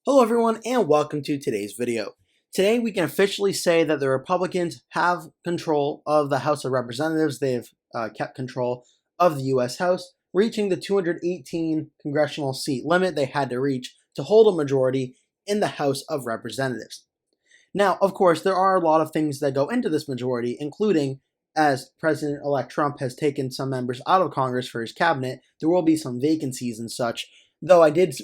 Hello everyone and welcome to today's video. Today we can officially say that the Republicans have control of the House of Representatives. They've kept control of the U.S. House, reaching the 218 congressional seat limit they had to reach to hold a majority in the House of Representatives. Now, of course, there are a lot of things that go into this majority, including as President-elect Trump has taken some members out of Congress for his cabinet, there will be some vacancies and such. Though I did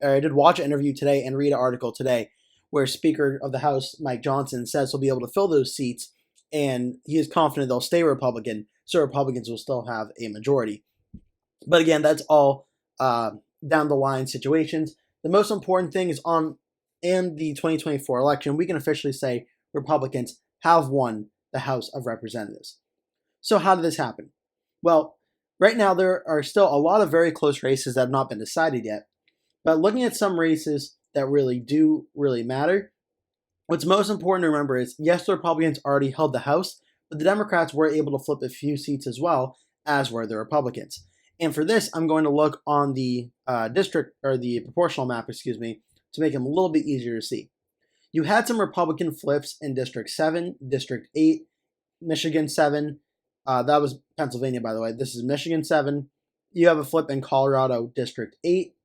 watch an interview today and read an article today where Speaker of the House Mike Johnson says he'll be able to fill those seats, and he is confident they'll stay Republican, so Republicans will still have a majority. But again, that's all down the line situations. The most important thing is in the 2024 election, we can officially say Republicans have won the House of Representatives. So how did this happen? Well, right now there are still a lot of very close races that have not been decided yet. But looking at some races that do matter, what's most important to remember is, yes, the Republicans already held the House, but the Democrats were able to flip a few seats as well, as were the Republicans. And for this, I'm going to look on the the proportional map, to make them a little bit easier to see. You had some Republican flips in District 7, District 8, Michigan 7. That was Pennsylvania, by the way. This is Michigan 7. You have a flip in Colorado, District 8.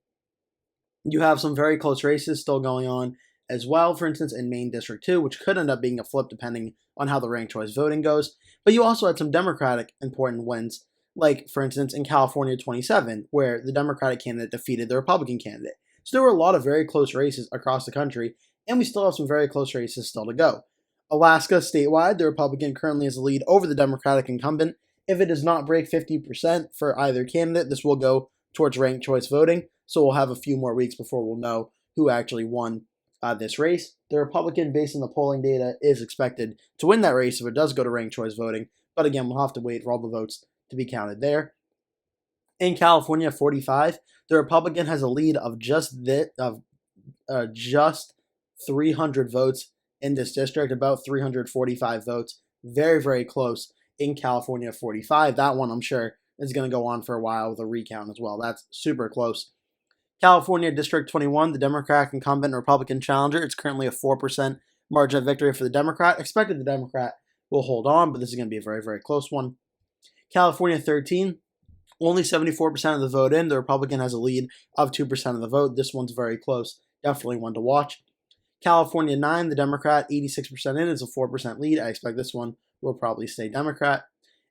You have some very close races still going on as well, for instance, in Maine District 2, which could end up being a flip depending on how the ranked choice voting goes. But you also had some Democratic important wins, like, for instance, in California 27, where the Democratic candidate defeated the Republican candidate. So there were a lot of very close races across the country, and we still have some very close races still to go. Alaska, statewide, the Republican currently has a lead over the Democratic incumbent. If it does not break 50% for either candidate, this will go towards ranked choice voting, so we'll have a few more weeks before we'll know who actually won this race. The Republican, based on the polling data, is expected to win that race if it does go to ranked choice voting, but again, we'll have to wait for all the votes to be counted there. In California 45, the Republican has a lead of just 300 votes in this district, about 345 votes. Very, very close in California 45. That one, I'm sure, is going to go on for a while with a recount as well. That's super close. California District 21, the Democratic incumbent and Republican challenger. It's currently a 4% margin of victory for the Democrat. Expected the Democrat will hold on, but this is going to be a very, very close one. California 13, only 74% of the vote in. The Republican has a lead of 2% of the vote. This one's very close. Definitely one to watch. California 9, the Democrat, 86% in, is a 4% lead. I expect this one will probably stay Democrat.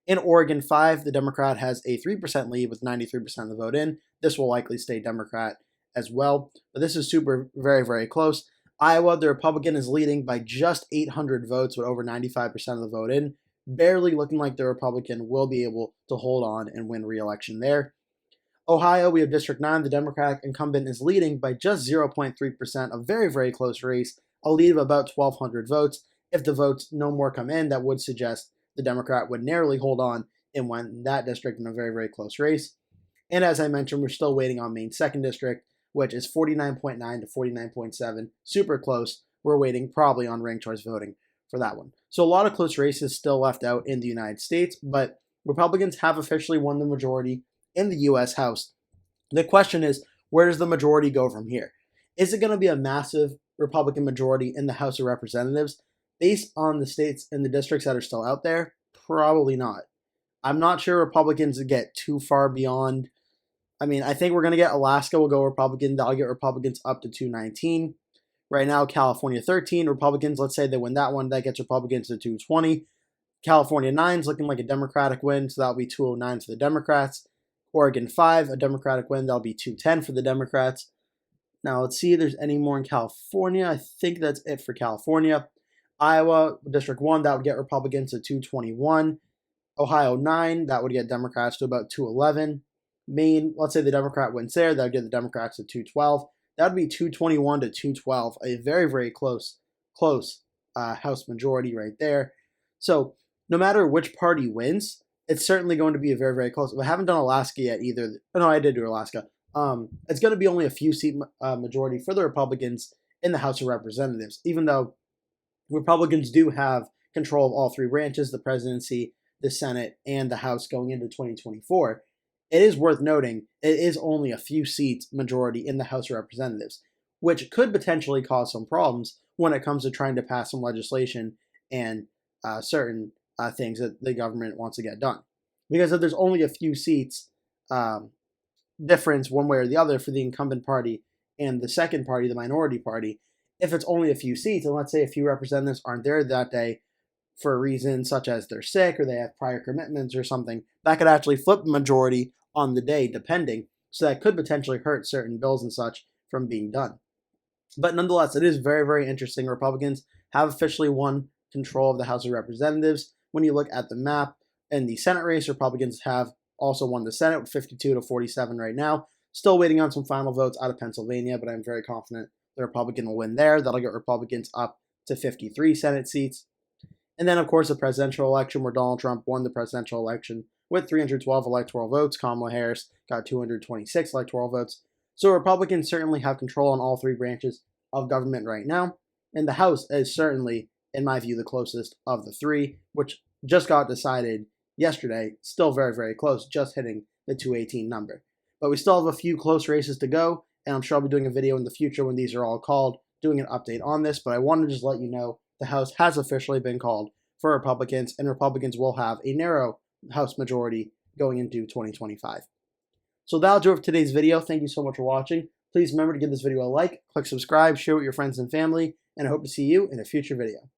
In Oregon 5, the Democrat has a 3% lead with 93% of the vote in. This will likely stay Democrat as well. But this is very, very close. Iowa, the Republican is leading by just 800 votes with over 95% of the vote in. Barely looking like the Republican will be able to hold on and win re-election there. Ohio, we have District 9. The Democratic incumbent is leading by just 0.3%, a very, very close race, a lead of about 1,200 votes. If the votes no more come in, that would suggest the Democrat would narrowly hold on and win that district in a very, very close race. And as I mentioned, we're still waiting on Maine's 2nd district, which is 49.9 to 49.7, super close. We're waiting probably on ranked choice voting for that one. So a lot of close races still left out in the United States, but Republicans have officially won the majority in the U.S. House. The question is, where does the majority go from here? Is it going to be a massive Republican majority in the House of Representatives? Based on the states and the districts that are still out there, probably not. I'm not sure Republicans get too far beyond. I mean, I think we're going to get Alaska will go Republican. That'll get Republicans up to 219. Right now, California 13, Republicans, let's say they win that one, that gets Republicans to 220. California 9 is looking like a Democratic win, so that'll be 209 for the Democrats. Oregon 5, a Democratic win, that'll be 210 for the Democrats. Now, let's see if there's any more in California. I think that's it for California. Iowa, District 1, that would get Republicans to 221. Ohio 9, that would get Democrats to about 211. Maine, let's say the Democrat wins there, that would get the Democrats to 212. That would be 221 to 212, a very, very close House majority right there. So no matter which party wins, it's certainly going to be a very, very close. I haven't done Alaska yet either. No, I did do Alaska. It's going to be only a few seat majority for the Republicans in the House of Representatives, even though Republicans do have control of all three branches, the presidency, the Senate, and the House going into 2024. It is worth noting it is only a few seats majority in the House of Representatives. which could potentially cause some problems when it comes to trying to pass some legislation and certain things that the government wants to get done. Because if there's only a few seats difference one way or the other for the incumbent party and the second party, the minority party, if it's only a few seats, and let's say a few representatives aren't there that day for a reason such as they're sick or they have prior commitments or something, that could actually flip the majority on the day, depending. So that could potentially hurt certain bills and such from being done. But nonetheless, it is very, very interesting. Republicans have officially won control of the House of Representatives. When you look at the map in the Senate race, Republicans have also won the Senate with 52 to 47 right now. Still waiting on some final votes out of Pennsylvania, but I'm very confident the Republican will win there. That'll get Republicans up to 53 Senate seats. And then, of course, the presidential election where Donald Trump won the presidential election with 312 electoral votes. Kamala Harris got 226 electoral votes. So Republicans certainly have control on all three branches of government right now. And the House is certainly, in my view, the closest of the three, which just got decided yesterday. Still very, very close, just hitting the 218 number. But we still have a few close races to go, and I'm sure I'll be doing a video in the future when these are all called, doing an update on this. But I wanted to just let you know the House has officially been called for Republicans, and Republicans will have a narrow House majority going into 2025. So that'll do it for today's video. Thank you so much for watching. Please remember to give this video a like, click subscribe, share with your friends and family, and I hope to see you in a future video.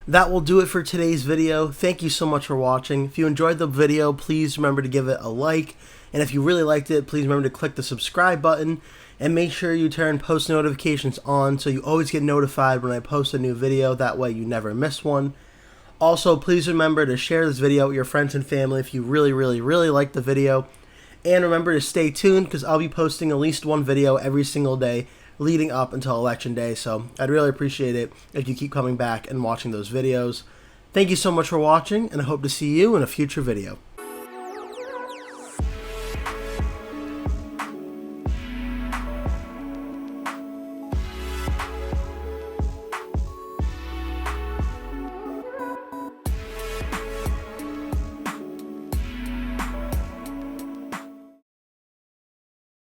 That will do it for today's video. Thank you so much for watching. If you enjoyed the video, please remember to give it a like. And if you really liked it, please remember to click the subscribe button and make sure you turn post notifications on so you always get notified when I post a new video. That way you never miss one. Also, please remember to share this video with your friends and family if you really, really, really like the video. And remember to stay tuned because I'll be posting at least one video every single day leading up until Election Day. So I'd really appreciate it if you keep coming back and watching those videos. Thank you so much for watching, and I hope to see you in a future video.